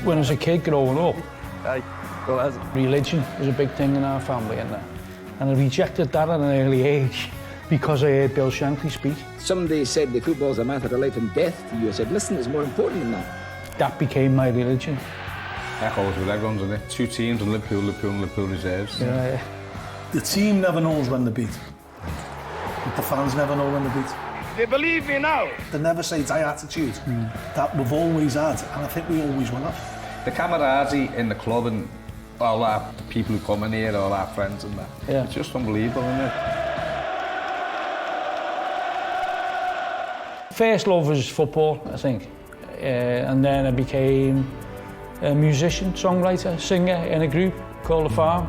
When I was a kid growing up, well, religion was a big thing in our family, and I rejected that at an early age because I heard Bill Shankly speak. Somebody said the football's a matter of life and death to you. I said, listen, it's more important than that. That became my religion. Echoes with everyone's in it. Two teams in Liverpool and Liverpool reserves. Yeah. The team never knows when to beat. But the fans never know when to beat. They believe me now. They never say die attitude that we've always had, and I think we always will have. The camaraderie in the club and all our the people who come in here, all our friends and that. Yeah. It's just unbelievable, isn't it? First love was football, I think, and then I became a musician, songwriter, singer in a group called The Farm.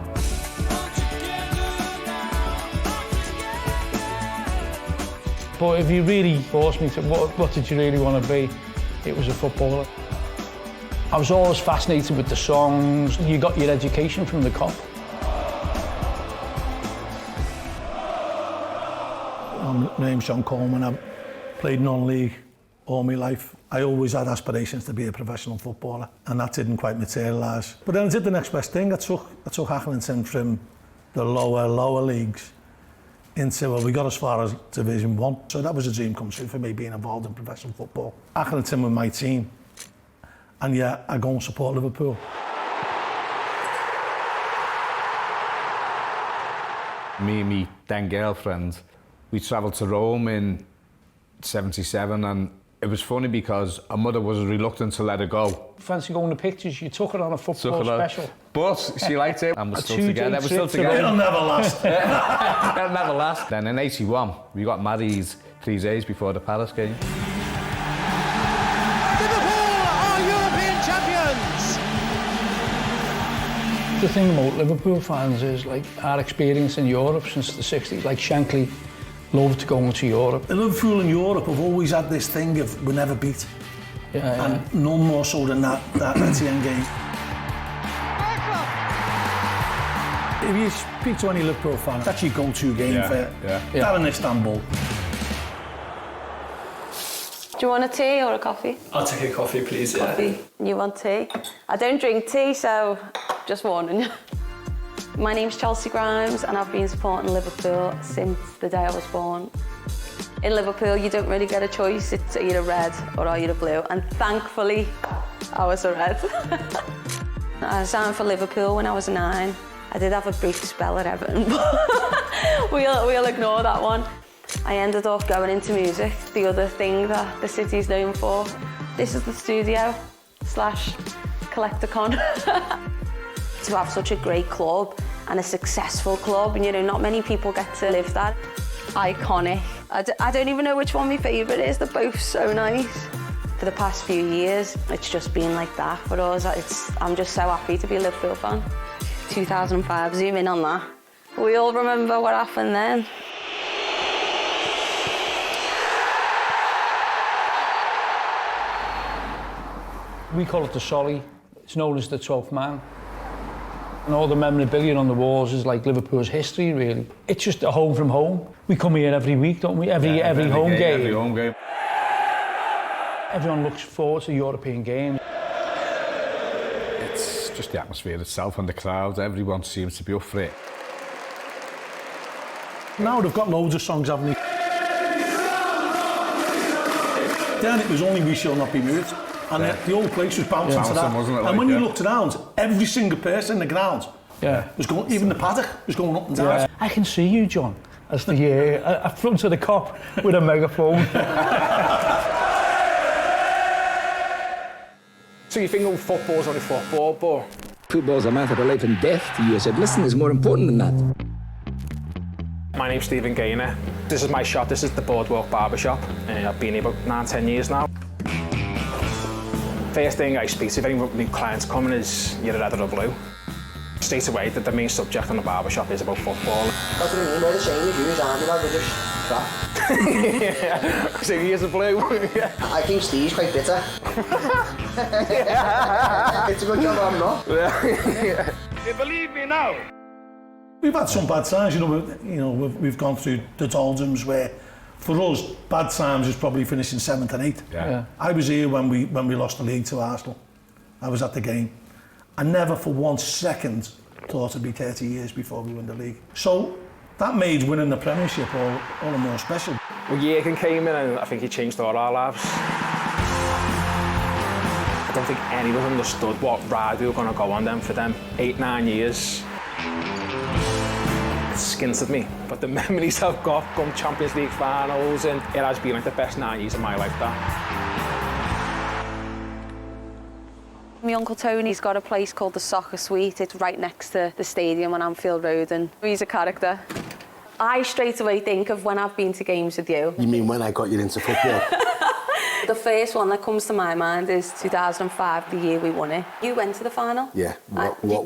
But if you really forced me to, what did you really want to be? It was a footballer. I was always fascinated with the songs. You got your education from the Kop. My name's John Coleman. I've played non-league all my life. I always had aspirations to be a professional footballer, and that didn't quite materialise. But then I did the next best thing. I took Accrington from the lower leagues into, well, we got as far as Division 1. So that was a dream come true for me, being involved in professional football. Accrington were my team, and yeah, I go and support Liverpool. Me and my then girlfriend, we travelled to Rome in '77, and it was funny because our mother was reluctant to let her go. Fancy going to pictures, you took it on a football special. But she liked it, and we're still together. We're still together. It'll never last. It'll never last. Then in '81, we got married 3 days before the Palace game. Liverpool are European champions. The thing about Liverpool fans is, like, our experience in Europe since the 60s, like Shankly loved going to Europe. Liverpool in Europe have always had this thing of we're never beat. Yeah. And none more so than that Etienne game. If you speak to any Liverpool fan, that's your go-to game for that in Istanbul. Do you want a tea or a coffee? I'll take a coffee, please. Coffee. You want tea? I don't drink tea, so just warning you. My name's Chelcee Grimes, and I've been supporting Liverpool since the day I was born. In Liverpool, you don't really get a choice. It's either red or either blue, and thankfully, I was a red. I signed for Liverpool when I was 9. I did have a brief spell at Everton, but we'll ignore that one. I ended up going into music, the other thing that the city's known for. This is the studio / collector-con. To have such a great club and a successful club, and you know, not many people get to live that. Iconic. I don't even know which one my favourite is. They're both so nice. For the past few years, it's just been like that for us. I'm just so happy to be a Liverpool fan. 2005, zoom in on that. We all remember what happened then. We call it the Solly. It's known as the 12th man. And all the memorabilia on the walls is like Liverpool's history, really. It's just a home from home. We come here every week, don't we? Every home game. Every home game. Everyone looks forward to the European game. It's just the atmosphere itself and the crowd. Everyone seems to be up for it. Now they've got loads of songs, haven't they? Then it was only We Shall Not Be Moved. And the whole place was bouncing to that. Wasn't it, and when you looked around, every single person in the ground was going, even the paddock was going up and down. Yeah. I can see you, John, as the front of the Kop with a megaphone. So you think football's only football, but Football's a matter of life and death to you. I said, listen, it's more important than that. my name's Stephen Gaynor. This is my shop. This is the Boardwalk Barbershop. I've been here about 9-10 years now. First thing I speak to if any of my clients coming is you're a red or a blue. Straight away that the main subject on the barbershop is about football. That's what I mean, we're the same as you, aren't we? Like, we're just crap. Yeah, so he is a blue. I think Steve's quite bitter. It's a good job I'm not. They believe me now. We've had some bad times, we've gone through the doldrums where, for us, bad times is probably finishing 7th and 8th. Yeah. I was here when we lost the league to Arsenal. I was at the game. I never for 1 second thought it'd be 30 years before we win the league. So that made winning the Premiership all the more special. Well, Jürgen came in and I think he changed all our lives. I don't think anyone understood what ride we were going to go on then for them 8-9 years. It skinted me, but the memories I've got come Champions League finals, and it has been like the best 9 years of my life, that. My Uncle Tony's got a place called the Soccer Suite. It's right next to the stadium on Anfield Road, and he's a character. I straight away think of when I've been to games with you. You mean when I got you into football? The first one that comes to my mind is 2005, the year we won it. You went to the final? Yeah.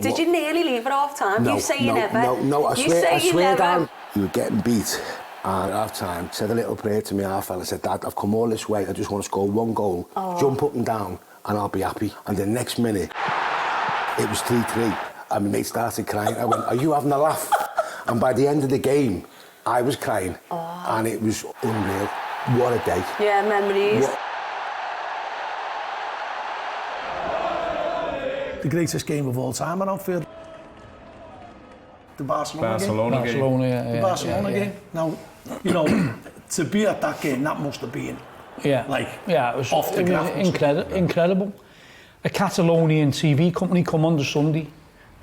Did you nearly leave at half time? No, you say you never. No, I swear swear down. You were getting beat. And at half time, said a little prayer to me half fella, said, Dad, I've come all this way, I just want to score 1 goal, jump up and down, and I'll be happy. And the next minute, it was 3-3, and my mate started crying. I went, are you having a laugh? And by the end of the game, I was crying, and it was unreal. What a day. Yeah, memories. The greatest game of all time at Anfield. The Barcelona game. The Barcelona game. Now, you know, to be at that game, that must have been it was off the graph. Incredible. A Catalonian TV company come on the Sunday,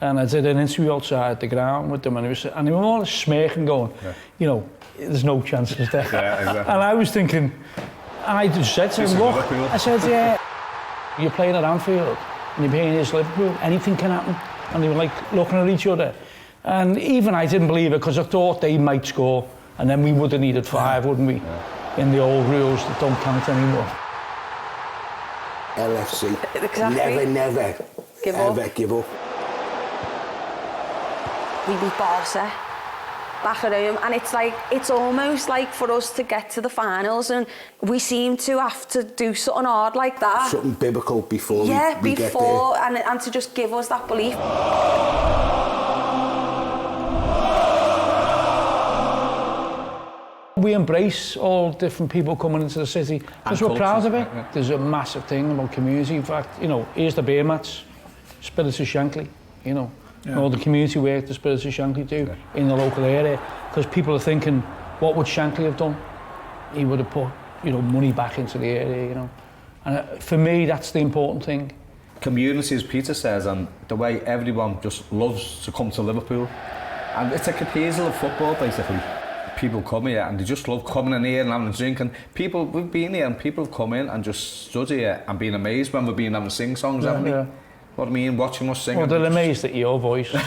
and I did an interview outside the ground with them, and they were all smirking, going, you know, there's no chance of that. Yeah, exactly. And I was thinking, I just said to them, look, I said, yeah, you're playing at Anfield, and you're playing against Liverpool, anything can happen. And they were like looking at each other. And even I didn't believe it, because I thought they might score, and then we would have needed 5, wouldn't we? Yeah. In the old rules that don't count anymore. LFC. Exactly. Never give up. We beat Barca back at home, and it's almost like for us to get to the finals, and we seem to have to do something hard like that. Something biblical before we get there. And to just give us that belief. We embrace all different people coming into the city because we're proud of it. Yeah. There's a massive thing about community. In fact, you know, here's the beer mats, Spirits of Shankly, you know. Yeah. All the community work the Spirits of Shankly do in the local area, because people are thinking, what would Shankly have done? He would have put, you know, money back into the area, you know. And for me, that's the important thing. Community, as Peter says, and the way everyone just loves to come to Liverpool. And it's a cathedral of football, basically. People come here and they just love coming in here and having a drink, and we've been here and people have come in and just stood here and been amazed when we've been having sing songs, haven't we? Yeah. What I mean, watching us sing. Well, they're amazed at your voice. Know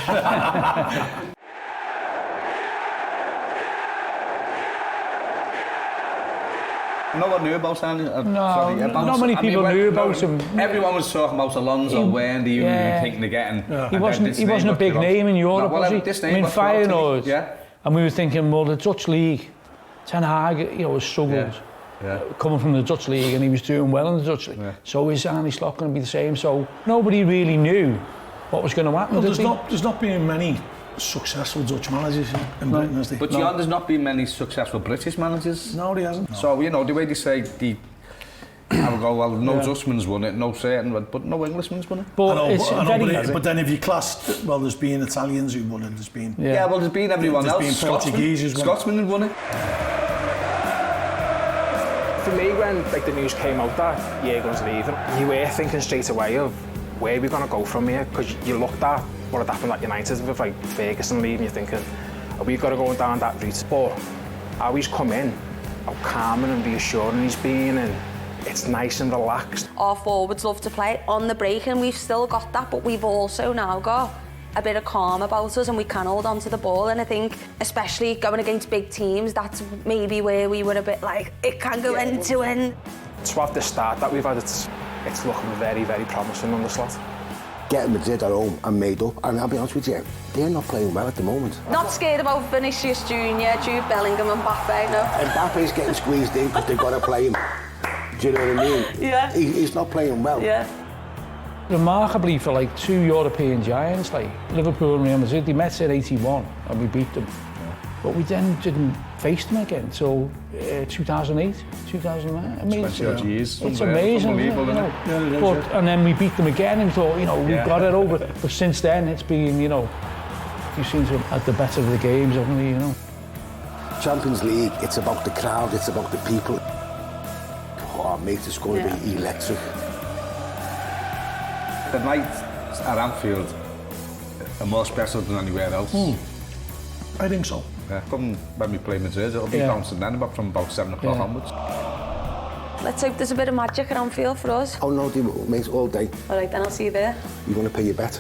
what knew about Andy? Not many people knew about him. Everyone was talking about Alonso, weren't they? You were thinking of getting. He wasn't a big name in Europe, was he? I mean, Feyenoord. Yeah. And we were thinking, well, the Dutch League, Ten Hag, you know, struggled coming from the Dutch League, and he was doing well in the Dutch League. Yeah. So is Arne Slot going to be the same? So nobody really knew what was going to happen. Well, there's not been many successful Dutch managers in Britain, has there? But Jan, there's not been many successful British managers. No, there hasn't. So, you know, the way they say, I would go, well, no Dutchman's won it, no certain, but no Englishman's won it. But then if you class, well, there's been Italians who won it, there's been... Yeah, well, there's been everyone else. There's been Portuguese who's won it. Scotsman had won it. For me, when the news came out that Jürgen's leaving, you were thinking straight away of where are we going to go from here? Because you looked at what had happened at United with Ferguson leaving, you're thinking, are we going to go down that route? But how he's come in, how calming and reassuring he's been, and it's nice and relaxed. Our forwards love to play on the break, and we've still got that, but we've also now got a bit of calm about us, and we can hold on to the ball. And I think, especially going against big teams, that's maybe where we were a bit like, it can go end to end. To have the start that we've had, it's looking very, very promising on the slot. Getting Madrid at home and made up, and I'll be honest with you, they're not playing well at the moment. Not scared about Vinicius Junior, Jude Bellingham and Mbappe, no. Mbappe's getting squeezed in because they've got to play him. Do you know what I mean? Yeah. He's not playing well. Yeah. Remarkably, for like 2 European giants, like Liverpool and Real Madrid, they met in '81 and we beat them. But we then didn't face them again till 2008, 2009. Amazing. 20 years. It's amazing, you know. And then we beat them again and thought, you know, we've got it over. But since then, it's been, you know, you seem to have had the better of the games, haven't we, you know? Champions League, it's about the crowd, it's about the people. Oh, mate, it's going to be electric. The nights at Anfield are more special than anywhere else. I think so. Yeah, come when we play Madrid, it'll be bouncing then from about 7 o'clock onwards. Let's hope there's a bit of magic at Anfield for us. Oh no, mate, all day. All right, then I'll see you there. You're going to pay your bet.